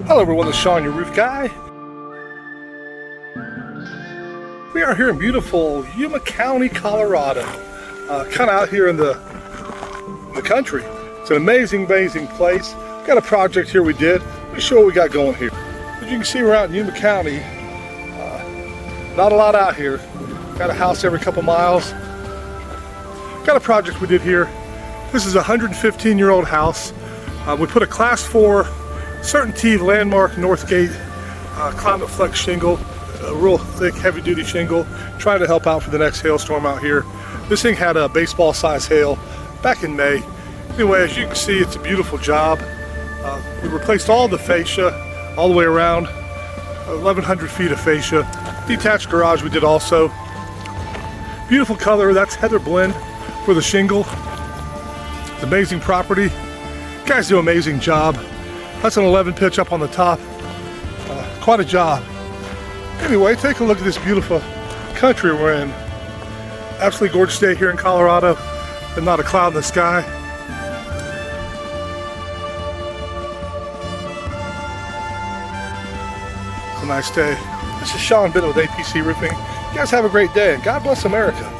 Hello everyone, this is Sean, your roof guy. We are here in beautiful Yuma County, Colorado. Kind of out here in the country. It's an amazing place. Got a project here we did. Let me show what we got going here. As you can see, we're out in Yuma County. Not a lot out here. Got a house every couple miles. Got a project we did here. This is a 115-year-old house. We put a Class 4 Certainty Landmark North Gate Climate Flex shingle, a real thick, heavy-duty shingle, trying to help out for the next hailstorm out here. This thing had a baseball-sized hail back in May. Anyway, as you can see, it's a beautiful job. We replaced all the fascia all the way around, 1,100 feet of fascia. Detached garage we did also. Beautiful color, that's heather blend for the shingle. It's amazing property. Guys do an amazing job. That's an 11 pitch up on the top. Quite a job. Anyway, take a look at this beautiful country we're in. Absolutely gorgeous day here in Colorado, and not a cloud in the sky. It's a nice day. This is Sean Bennett with APC Roofing. You guys have a great day, and God bless America.